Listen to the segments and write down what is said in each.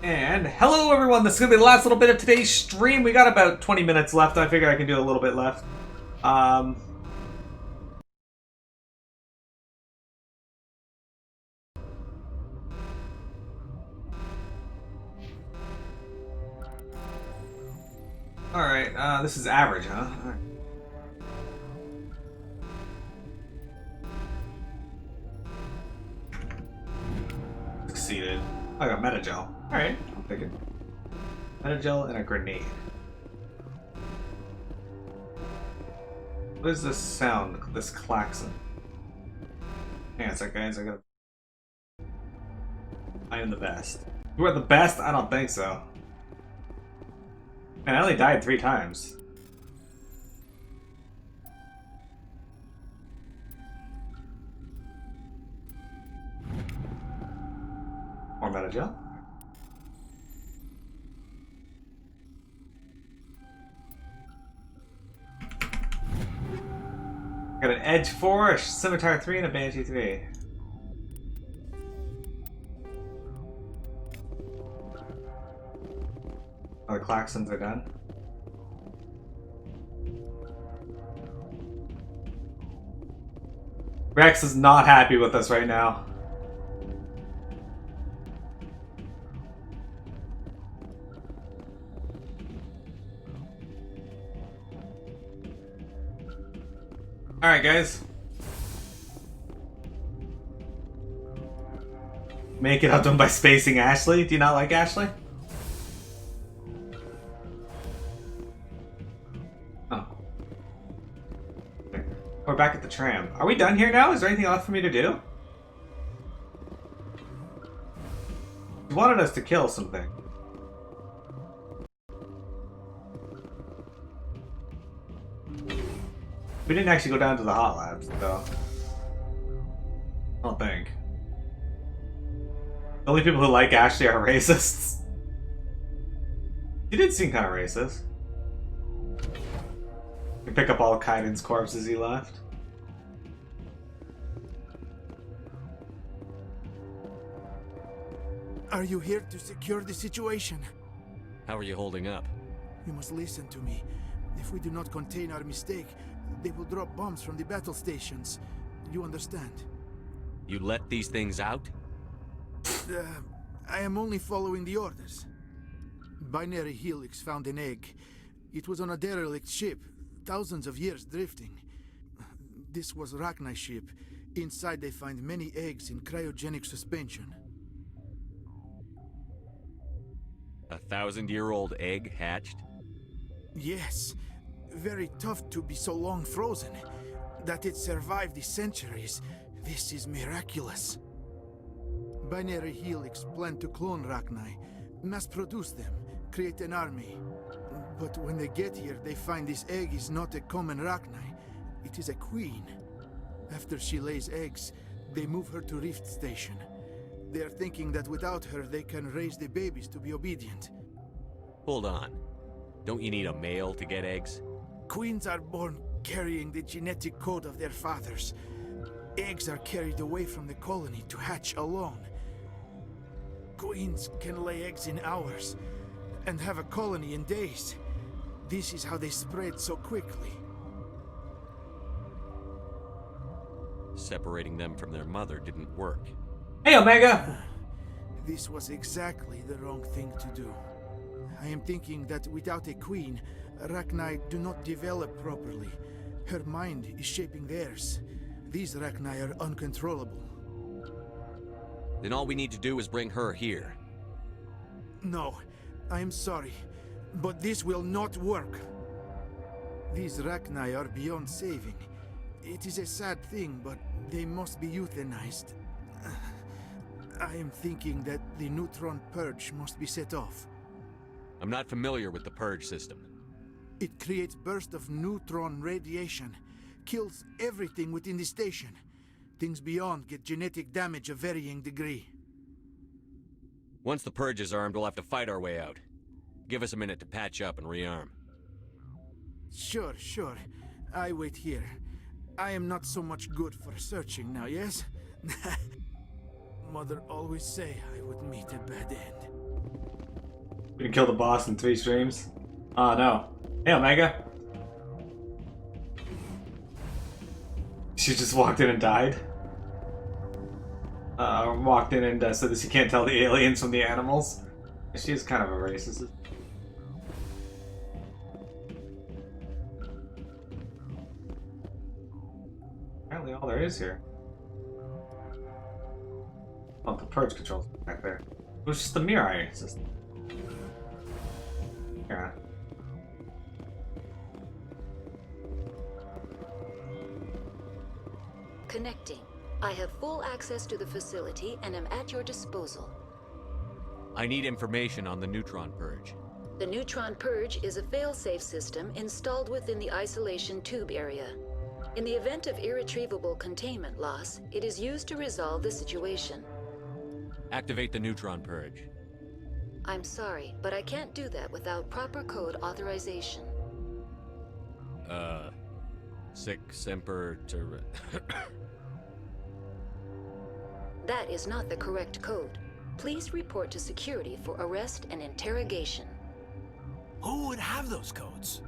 And hello everyone, this is going to be the last little bit of today's stream. We got about 20 minutes left. I figure I can do a little bit left. Alright, this is average, huh? All right. Succeeded. I got metagel. Alright, I'll take it. Metagel and a grenade. What is this sound? This klaxon? Hang on a sec, guys. I am the best. You are the best? I don't think so. Man, I only died 3 times. More metagel. Got an Edge 4, a Scimitar 3, and a Banshee 3. Oh, the klaxons are done. Rex is not happy with us right now. Alright, guys. Make it up done by spacing Ashley. Do you not like Ashley? Oh. Okay. We're back at the tram. Are we done here now? Is there anything left for me to do? He wanted us to kill something. We didn't actually go down to the hot labs, though. I don't think. The only people who like Ashley are racists. He did seem kind of racist. We pick up all Kaiden's corpses he left. Are you here to secure the situation? How are you holding up? You must listen to me. If we do not contain our mistake, they will drop bombs from the battle stations. You understand? You let these things out? I am only following the orders. Binary Helix found an egg. It was on a derelict ship, thousands of years drifting. This was Rachni's ship. Inside they find many eggs in cryogenic suspension. 1,000-year-old egg hatched? Yes. Very tough to be so long frozen. That it survived the centuries, this is miraculous. Binary Helix planned to clone Rachni, mass-produce them, create an army. But when they get here, they find this egg is not a common Rachni. It is a queen. After she lays eggs, they move her to Rift Station. They are thinking that without her, they can raise the babies to be obedient. Hold on. Don't you need a male to get eggs? Queens are born carrying the genetic code of their fathers. Eggs are carried away from the colony to hatch alone. Queens can lay eggs in hours and have a colony in days. This is how they spread so quickly. Separating them from their mother didn't work. Hey, Omega! This was exactly the wrong thing to do. I am thinking that without a queen, Rachni do not develop properly. Her mind is shaping theirs. These Rachni are uncontrollable. Then all we need to do is bring her here. No, I am sorry, but this will not work. These Rachni are beyond saving. It is a sad thing, but they must be euthanized. I am thinking that the neutron purge must be set off. I'm not familiar with the purge system. It creates bursts of neutron radiation, kills everything within the station. Things beyond get genetic damage of varying degree. Once the purge is armed, we'll have to fight our way out. Give us a minute to patch up and rearm. Sure. I wait here. I am not so much good for searching now, yes? Mother always say I would meet a bad end. We can kill the boss in 3 streams. Oh no. Hey, Omega. She just walked in and died. Walked in and said that she can't tell the aliens from the animals. She is kind of a racist. Apparently all there is here. Oh, the purge controls back there. It was just the Mirai system. Yeah. Connecting. I have full access to the facility and am at your disposal. I need information on the neutron purge. The neutron purge is a fail-safe system installed within the isolation tube area. In the event of irretrievable containment loss, it is used to resolve the situation. Activate the neutron purge. I'm sorry, but I can't do that without proper code authorization. Sic semper ter... That is not the correct code. Please report to security for arrest and interrogation. Who would have those codes?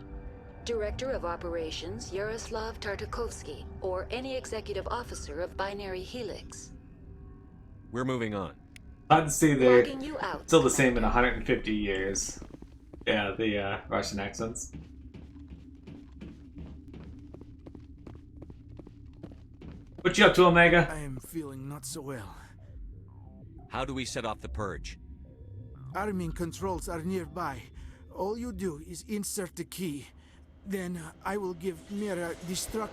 Director of Operations Yaroslav Tartakovsky, or any executive officer of Binary Helix. We're moving on. I'd say they're Logging you out, still the same in Commander. 150 years. Yeah, the Russian accents. What you up to, Omega? I am feeling not so well. How do we set off the purge? Arming controls are nearby. All you do is insert the key. Then I will give Mira destruct.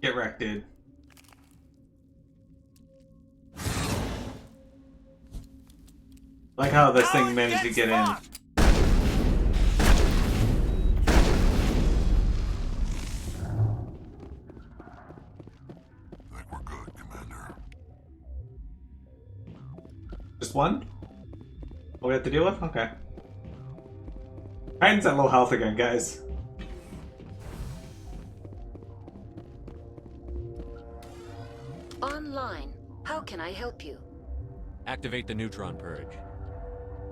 Get wrecked, dude. Like how this thing managed to get in. Think we're good, Commander. Just one? What we have to deal with? Okay. Titan's at low health again, guys. Online. How can I help you? Activate the neutron purge.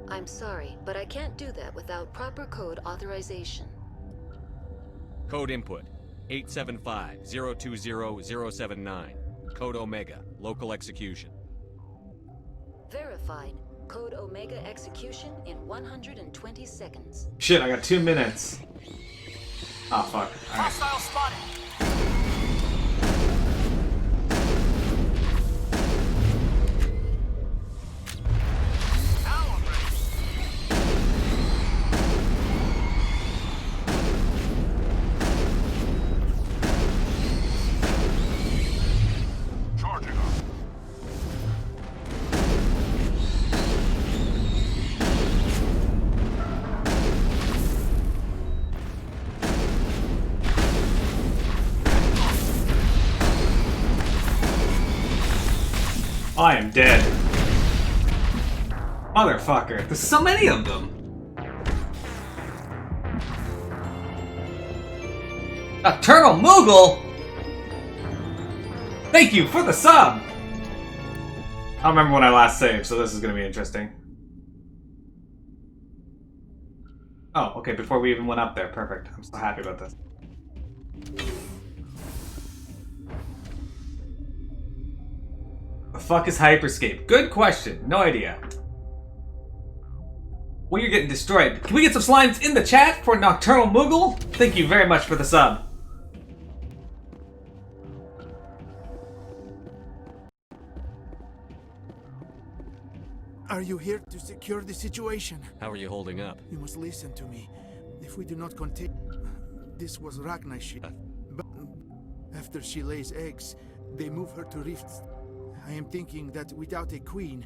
I'm sorry, but I can't do that without proper code authorization. Code input 875-020-079. Code Omega. Local execution. Verified. Code Omega execution in 120 seconds. Shit, I got 2 minutes. Ah, fuck. Alright. Hostile spotted. Now I'm ready. Charging up. I am dead. Motherfucker. There's so many of them. Nocturnal Moogle? Thank you for the sub! I don't remember when I last saved, so this is gonna be interesting. Oh, okay, before we even went up there. Perfect. I'm so happy about this. The fuck is Hyperscape? Good question. No idea. Well, you're getting destroyed. Can we get some slimes in the chat for Nocturnal Moogle? Thank you very much for the sub. Are you here to secure the situation? How are you holding up? You must listen to me. If we do not continue... This was Rachni's ship. But after she lays eggs, they move her to rifts. I am thinking that without a queen,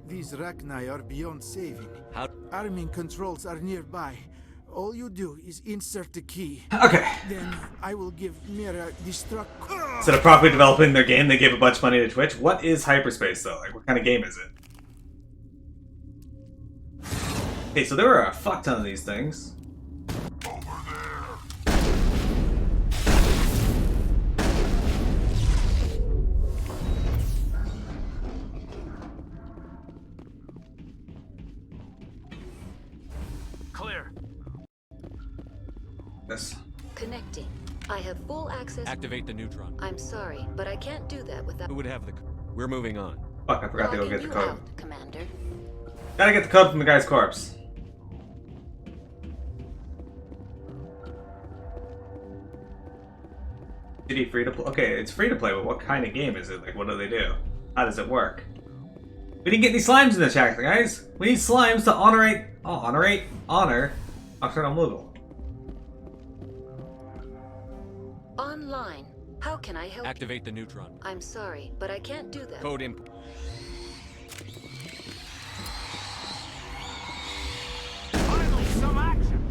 these Rachni are beyond saving. How? Arming controls are nearby. All you do is insert the key. Okay. Then I will give Mira destruct... Instead of properly developing their game, they gave a bunch of money to Twitch. What is hyperspace, though? Like, what kind of game is it? Okay, so there were a fuck ton of these things. Over there. This. Connecting. I have full access. Activate the neutron. I'm sorry, but I can't do that without. Who would have the... We're moving on. Fuck, I forgot to go Logging get the you code. out, Commander. Gotta get the code from the guy's corpse. Shitty free to play. Okay, it's free to play, but what kind of game is it? Like, what do they do? How does it work? We didn't get any slimes in the chat, guys. We need slimes to honor Nocturnal Moogle. Online. How can I help? Activate the neutron. I'm sorry, but I can't do that. Code input. Finally, some action!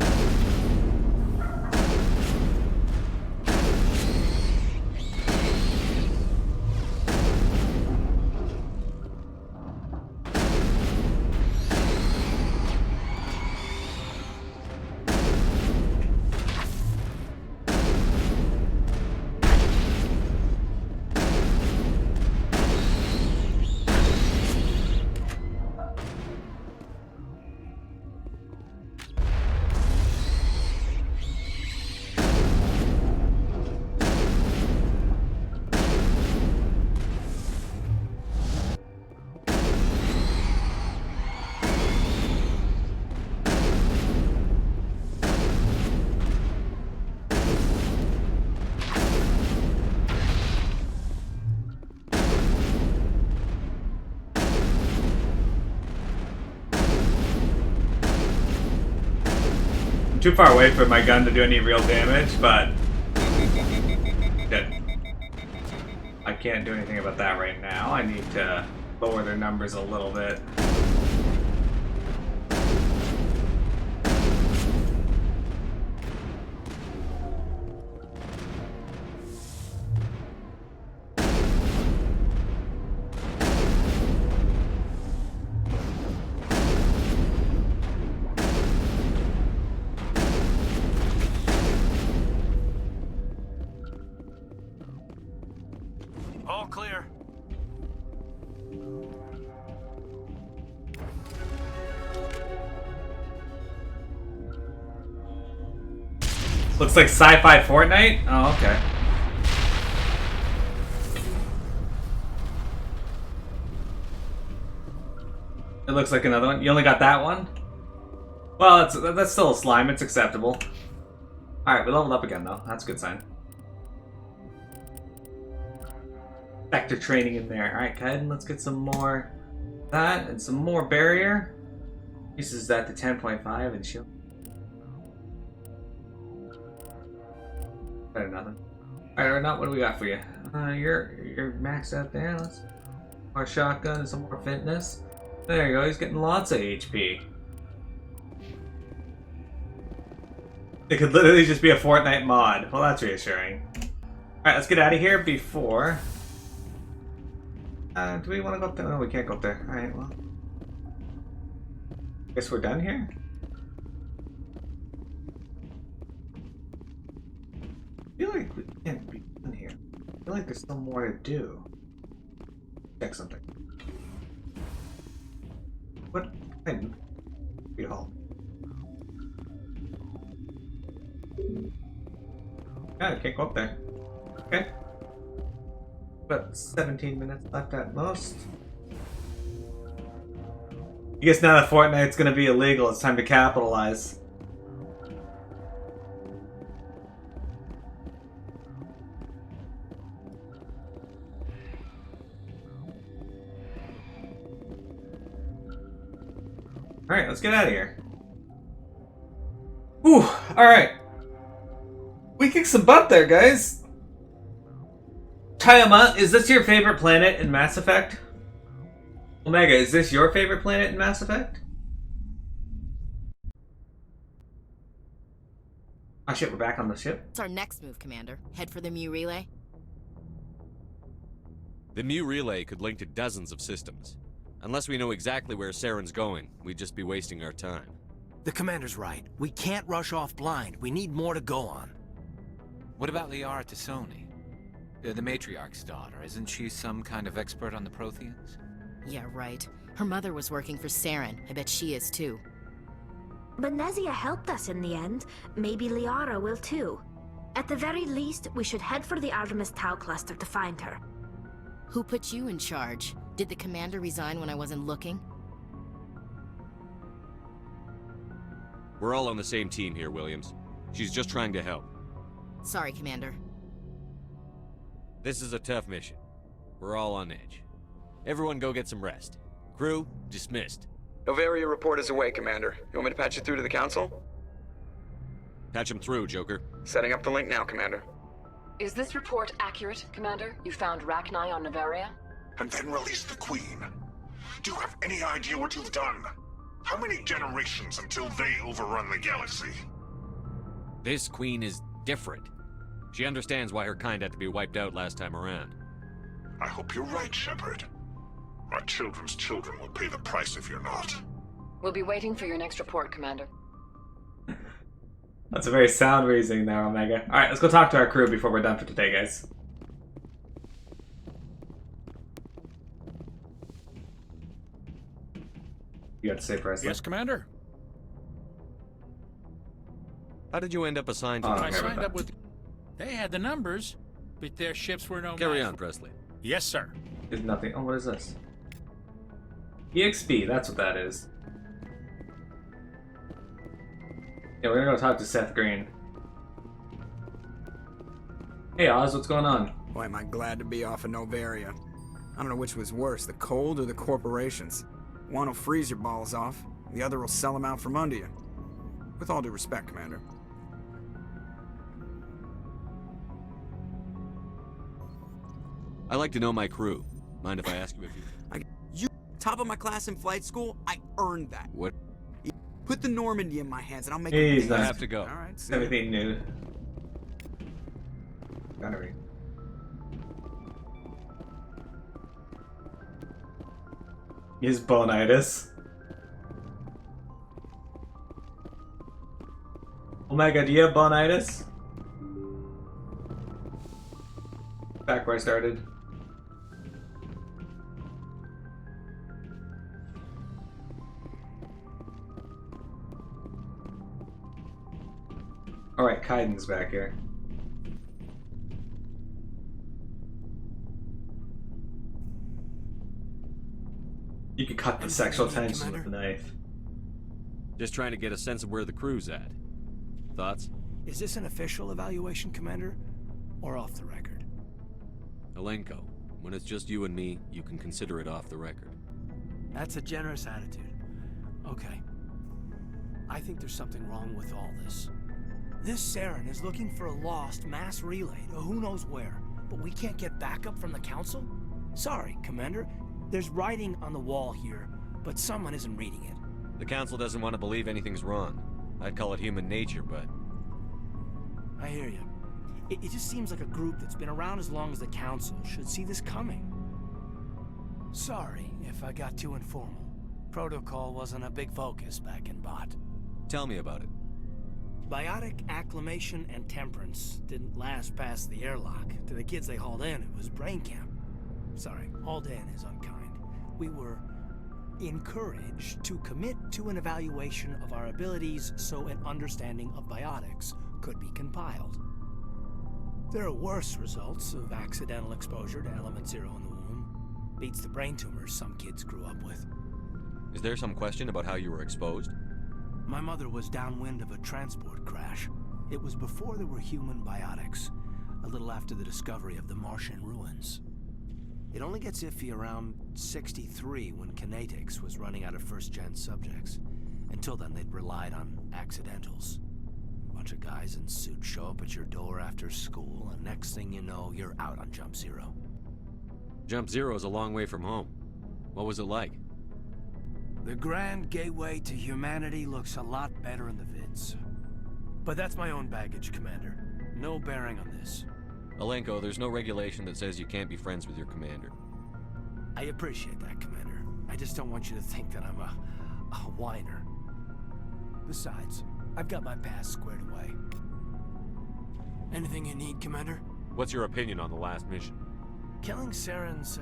Too far away for my gun to do any real damage, but I can't do anything about that right now. I need to lower their numbers a little bit. All clear. Looks like sci-fi Fortnite? Oh, okay. It looks like another one. You only got that one? Well, that's still a slime. It's acceptable. Alright, we leveled up again, though. That's a good sign. Vector training in there. Alright, Kaiden, let's get some more that and some more barrier. Uses that to 10.5 and shield. Better nothing. Alright, or not, what do we got for you? You're maxed out there. Let's more shotgun and some more fitness. There you go, he's getting lots of HP. It could literally just be a Fortnite mod. Well, that's reassuring. Alright, let's get out of here before... do we want to go up there? No, we can't go up there. Alright, well... Guess we're done here? I feel like we can't be done here. I feel like there's still more to do. Check something. What? Be home. Yeah, I can't go up there. Okay. About 17 minutes left at most. I guess now that Fortnite's gonna be illegal, it's time to capitalize. Alright, let's get out of here. Whew, alright. We kicked some butt there, guys. Tayama, is this your favorite planet in Mass Effect? Omega, is this your favorite planet in Mass Effect? Oh shit, we're back on the ship. What's our next move, Commander? Head for the Mu relay? The Mu relay could link to dozens of systems. Unless we know exactly where Saren's going, we'd just be wasting our time. The Commander's right. We can't rush off blind. We need more to go on. What about Liara Tassoni? The Matriarch's daughter. Isn't she some kind of expert on the Protheans? Yeah, right. Her mother was working for Saren. I bet she is too. Benezia helped us in the end. Maybe Liara will too. At the very least, we should head for the Artemis Tau cluster to find her. Who put you in charge? Did the commander resign when I wasn't looking? We're all on the same team here, Williams. She's just trying to help. Sorry, Commander. This is a tough mission. We're all on edge. Everyone go get some rest. Crew, dismissed. Noveria report is away, Commander. You want me to patch you through to the Council? Patch him through, Joker. Setting up the link now, Commander. Is this report accurate, Commander? You found Rachni on Noveria? And then release the Queen. Do you have any idea what you've done? How many generations until they overrun the galaxy? This Queen is different. She understands why her kind had to be wiped out last time around. I hope you're right, Shepard. Our children's children will pay the price if you're not. We'll be waiting for your next report, Commander. That's a very sound reasoning there, Omega. Alright, let's go talk to our crew before we're done for today, guys. You got to say, Presley. Yes, Commander. How did you end up assigned to I signed up with... They had the numbers, but their ships were no Carry match. on, Presley. Yes, sir. There's nothing. Oh, what is this? EXP, that's what that is. Yeah, we're gonna go talk to Seth Green. Hey Oz, what's going on? Boy, am I glad to be off of Noveria. I don't know which was worse, the cold or the corporations. One will freeze your balls off, the other will sell them out from under you. With all due respect, Commander. I like to know my crew. Mind if I ask you a few? You top of my class in flight school, I earned that. What? Put the Normandy in my hands and I'll make He's it. not. I have to go. Alright, Everything new. Gotta read. His bonitis. Omega, do you have bonitis? Back where I started. Alright, Kaiden's back here. You could cut the sexual tension with a knife. Just trying to get a sense of where the crew's at. Thoughts? Is this an official evaluation, Commander? Or off the record? Alenko, when it's just you and me, you can consider it off the record. That's a generous attitude. Okay. I think there's something wrong with all this. This Saren is looking for a lost mass relay to who knows where, but we can't get backup from the Council? Sorry, Commander. There's writing on the wall here, but someone isn't reading it. The Council doesn't want to believe anything's wrong. I'd call it human nature, but... I hear you. It just seems like a group that's been around as long as the Council should see this coming. Sorry if I got too informal. Protocol wasn't a big focus back in Bot. Tell me about it. Biotic acclimation and temperance didn't last past the airlock. To the kids they hauled in, it was brain camp. Sorry, hauled in is unkind. We were encouraged to commit to an evaluation of our abilities so an understanding of biotics could be compiled. There are worse results of accidental exposure to Element Zero in the womb. Beats the brain tumors some kids grew up with. Is there some question about how you were exposed? My mother was downwind of a transport crash. It was before there were human biotics, a little after the discovery of the Martian ruins. It only gets iffy around 63 when Kinetics was running out of first-gen subjects. Until then, they'd relied on accidentals. A bunch of guys in suits show up at your door after school, and next thing you know, you're out on Jump Zero. Jump Zero is a long way from home. What was it like? The grand gateway to humanity looks a lot better in the vids. But that's my own baggage, Commander. No bearing on this. Alenko, there's no regulation that says you can't be friends with your commander. I appreciate that, Commander. I just don't want you to think that I'm a whiner. Besides, I've got my past squared away. Anything you need, Commander? What's your opinion on the last mission? Killing Saren's,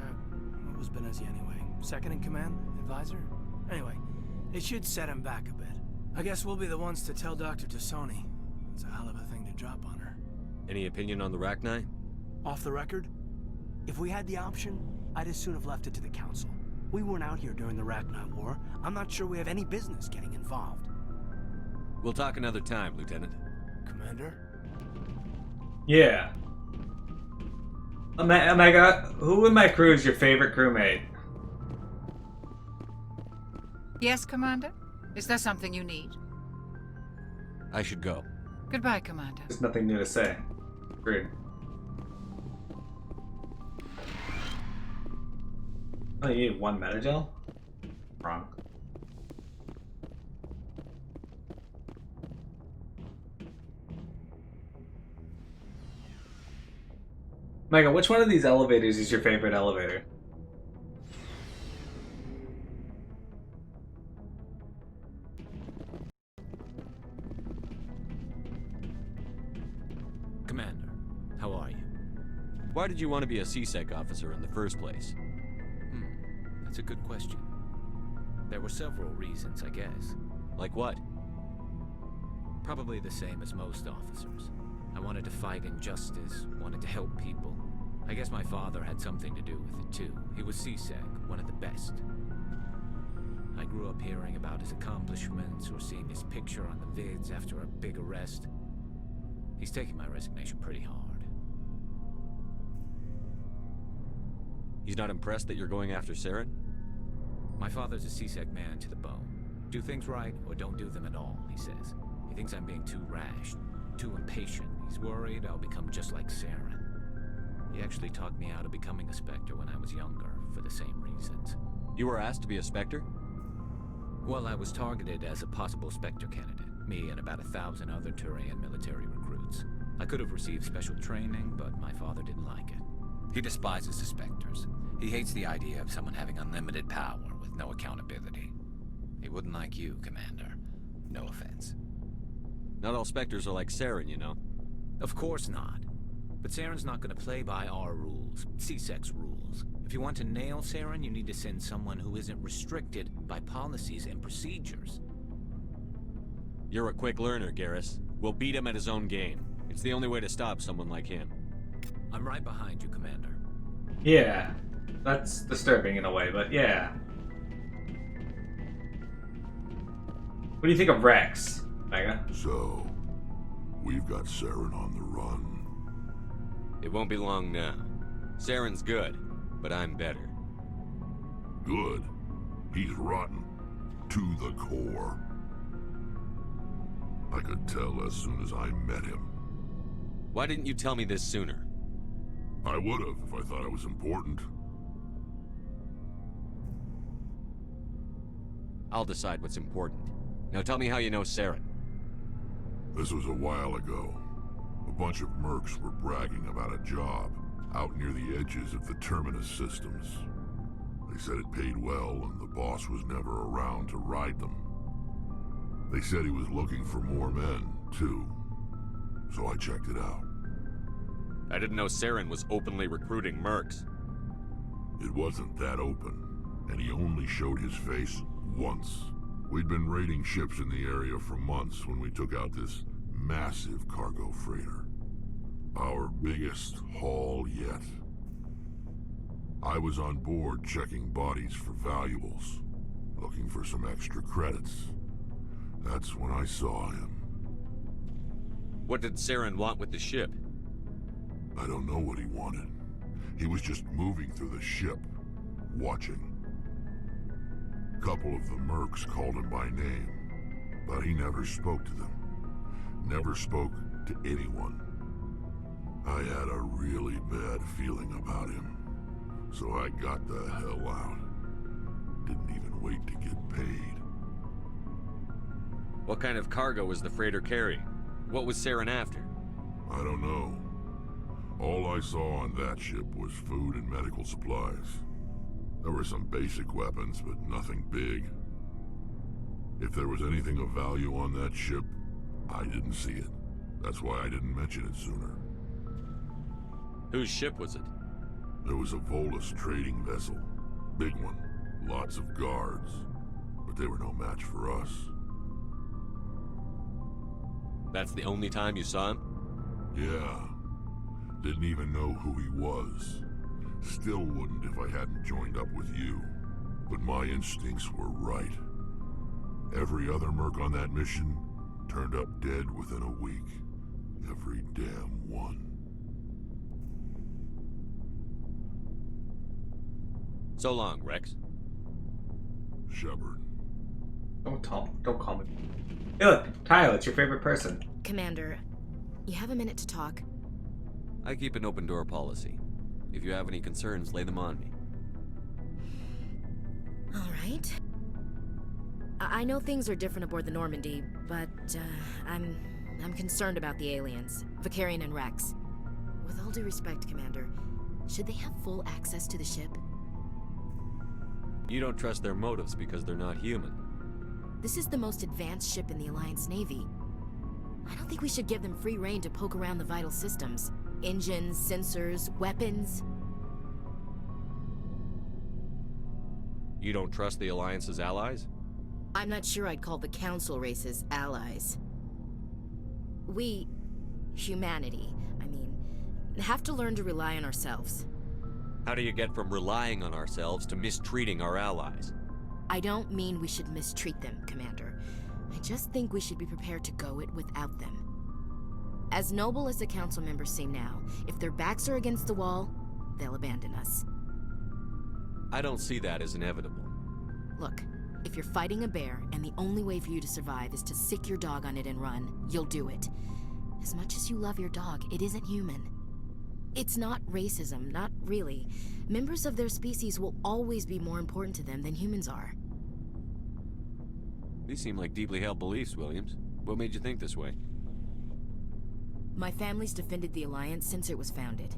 what was Benezia anyway? Second in command? Advisor? Anyway, it should set him back a bit. I guess we'll be the ones to tell Dr. Tassoni. It's a hell of a thing to drop on her. Any opinion on the Rachni? Off the record, if we had the option, I'd as soon have left it to the Council. We weren't out here during the Rachni War. I'm not sure we have any business getting involved. We'll talk another time, Lieutenant. Commander? Yeah. Omega, who in my crew is your favorite crewmate? Yes, Commander? Is there something you need? I should go. Goodbye, Commander. There's nothing new to say. Rude. Oh, you need one metagel? Wrong. Omega, which one of these elevators is your favorite elevator? Commander, how are you? Why did you want to be a CSEC officer in the first place? That's a good question. There were several reasons, I guess. Like what? Probably the same as most officers. I wanted to fight injustice, wanted to help people. I guess my father had something to do with it too. He was CSEC, one of the best. I grew up hearing about his accomplishments or seeing his picture on the vids after a big arrest. He's taking my resignation pretty hard. He's not impressed that you're going after Saren? My father's a CSEC man to the bone. Do things right or don't do them at all, he says. He thinks I'm being too rash, too impatient. He's worried I'll become just like Saren. He actually talked me out of becoming a Spectre when I was younger, for the same reasons. You were asked to be a Spectre? Well, I was targeted as a possible Spectre candidate. Me and about 1,000 other Turian military recruits. I could have received special training, but my father didn't like it. He despises the Spectres. He hates the idea of someone having unlimited power with no accountability. He wouldn't like you, Commander. No offense. Not all Spectres are like Saren, you know. Of course not. But Saren's not going to play by our rules, CSEC's rules. If you want to nail Saren, you need to send someone who isn't restricted by policies and procedures. You're a quick learner, Garrus. We'll beat him at his own game. It's the only way to stop someone like him. I'm right behind you, Commander. Yeah. That's disturbing in a way, but yeah. What do you think of Rex, Mega? So, we've got Saren on the run. It won't be long now. Saren's good, but I'm better. Good? He's rotten. To the core. I could tell as soon as I met him. Why didn't you tell me this sooner? I would have if I thought it was important. I'll decide what's important. Now tell me how you know Saren. This was a while ago. A bunch of mercs were bragging about a job out near the edges of the Terminus systems. They said it paid well and the boss was never around to ride them. They said he was looking for more men, too. So I checked it out. I didn't know Saren was openly recruiting mercs. It wasn't that open, and he only showed his face once. We'd been raiding ships in the area for months when we took out this massive cargo freighter. Our biggest haul yet. I was on board checking bodies for valuables, looking for some extra credits. That's when I saw him. What did Saren want with the ship? I don't know what he wanted. He was just moving through the ship, watching. A couple of the mercs called him by name, but he never spoke to them. Never spoke to anyone. I had a really bad feeling about him, so I got the hell out. Didn't even wait to get paid. What kind of cargo was the freighter carrying? What was Saren after? I don't know. All I saw on that ship was food and medical supplies. There were some basic weapons, but nothing big. If there was anything of value on that ship, I didn't see it. That's why I didn't mention it sooner. Whose ship was it? There was a Volus trading vessel. Big one. Lots of guards. But they were no match for us. That's the only time you saw him? Yeah. Didn't even know who he was. Still wouldn't if I hadn't joined up with you. But my instincts were right. Every other merc on that mission turned up dead within a week. Every damn one. So long, Rex. Shepard. Don't call me. Hey look, Tyler, it's your favorite person. Commander, you have a minute to talk? I keep an open door policy. If you have any concerns, lay them on me. All right. I know things are different aboard the Normandy, but I'm concerned about the aliens, Vicarian and Rex. With all due respect, Commander, should they have full access to the ship? You don't trust their motives because they're not human. This is the most advanced ship in the Alliance Navy. I don't think we should give them free rein to poke around the vital systems. Engines, sensors, weapons. You don't trust the Alliance's allies? I'm not sure I'd call the Council races allies. We, humanity, have to learn to rely on ourselves. How do you get from relying on ourselves to mistreating our allies? I don't mean we should mistreat them, Commander. I just think we should be prepared to go it without them. As noble as the Council members seem now, if their backs are against the wall, they'll abandon us. I don't see that as inevitable. Look, if you're fighting a bear and the only way for you to survive is to sick your dog on it and run, you'll do it. As much as you love your dog, it isn't human. It's not racism, not really. Members of their species will always be more important to them than humans are. These seem like deeply held beliefs, Williams. What made you think this way? My family's defended the Alliance since it was founded.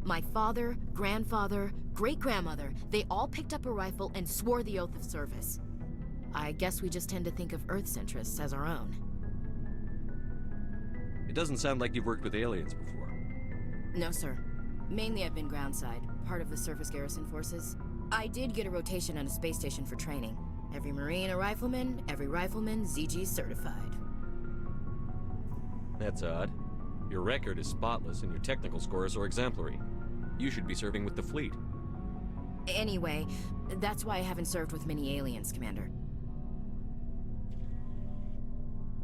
My father, grandfather, great-grandmother, they all picked up a rifle and swore the oath of service. I guess we just tend to think of Earth's interests as our own. It doesn't sound like you've worked with aliens before. No, sir. Mainly I've been groundside, part of the surface garrison forces. I did get a rotation on a space station for training. Every Marine a rifleman, every rifleman ZG certified. That's odd. Your record is spotless and your technical scores are exemplary. You should be serving with the fleet. Anyway, that's why I haven't served with many aliens, Commander.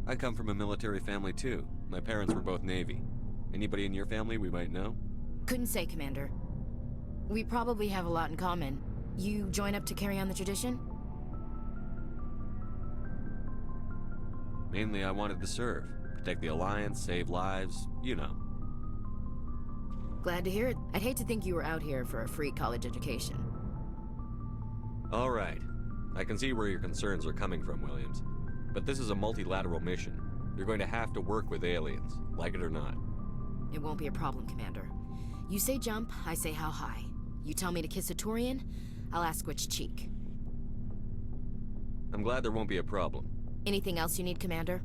I come from a military family too. My parents were both Navy. Anybody in your family we might know? Couldn't say, Commander. We probably have a lot in common. You join up to carry on the tradition? Mainly I wanted to serve. Protect the Alliance, save lives, you know. Glad to hear it. I'd hate to think you were out here for a free college education. All right. I can see where your concerns are coming from, Williams. But this is a multilateral mission. You're going to have to work with aliens, like it or not. It won't be a problem, Commander. You say jump, I say how high. You tell me to kiss a Turian, I'll ask which cheek. I'm glad there won't be a problem. Anything else you need, Commander?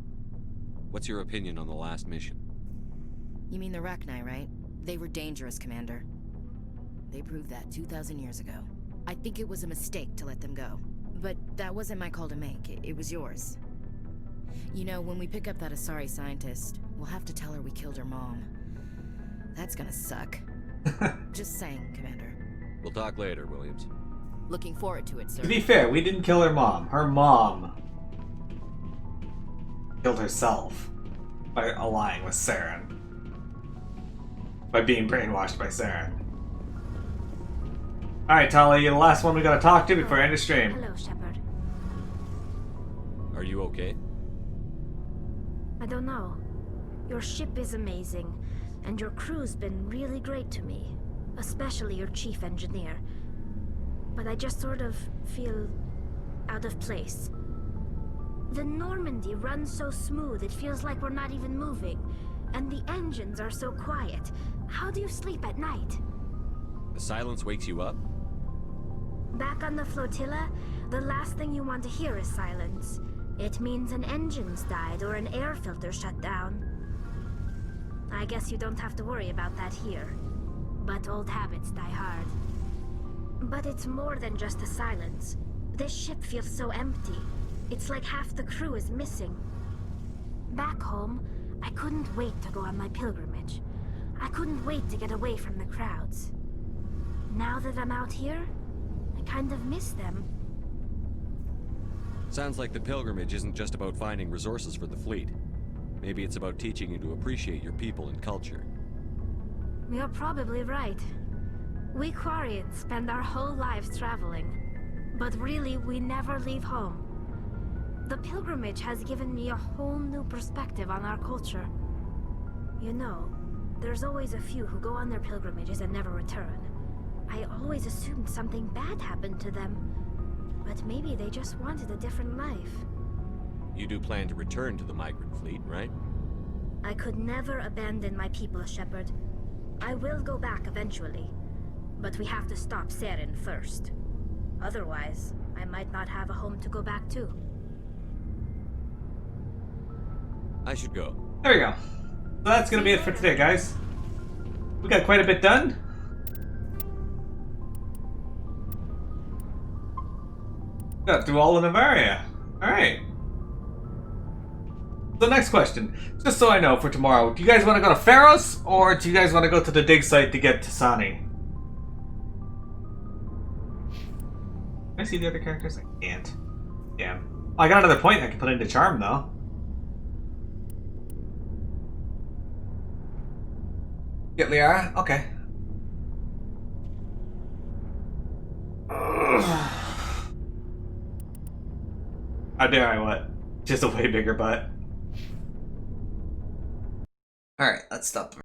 What's your opinion on the last mission? You mean the Rachni, right? They were dangerous, Commander. They proved that 2,000 years ago. I think it was a mistake to let them go. But that wasn't my call to make. It was yours. You know, when we pick up that Asari scientist, we'll have to tell her we killed her mom. That's gonna suck. Just saying, Commander. We'll talk later, Williams. Looking forward to it, sir. To be fair, we didn't kill her mom. Her mom killed herself by allying with Saren. By being brainwashed by Saren. Alright, Tali, you're the last one we gotta talk to before I end the stream. Hello, Shepard. Are you okay? I don't know. Your ship is amazing, and your crew's been really great to me. Especially your chief engineer. But I just sort of feel out of place. The Normandy runs so smooth it feels like we're not even moving. And the engines are so quiet. How do you sleep at night? The silence wakes you up? Back on the flotilla, the last thing you want to hear is silence. It means an engine's died or an air filter shut down. I guess you don't have to worry about that here. But old habits die hard. But it's more than just the silence. This ship feels so empty. It's like half the crew is missing. Back home, I couldn't wait to go on my pilgrimage. I couldn't wait to get away from the crowds. Now that I'm out here, I kind of miss them. Sounds like the pilgrimage isn't just about finding resources for the fleet. Maybe it's about teaching you to appreciate your people and culture. You're probably right. We Quarians spend our whole lives traveling, but really we never leave home. The pilgrimage has given me a whole new perspective on our culture. You know, there's always a few who go on their pilgrimages and never return. I always assumed something bad happened to them, but maybe they just wanted a different life. You do plan to return to the migrant fleet, right? I could never abandon my people, Shepard. I will go back eventually, but we have to stop Saren first. Otherwise, I might not have a home to go back to. I should go. There we go. So that's gonna be it for today, guys. We got quite a bit done. Got through all of Noveria. Alright. So next question. Just so I know for tomorrow, do you guys want to go to Pharos, or do you guys want to go to the dig site to get Tasani? Can I see the other characters? I can't. Damn. Oh, I got another point I can put into Charm, though. Get Liara? Okay. How dare I what? Just a way bigger butt. Alright, let's stop.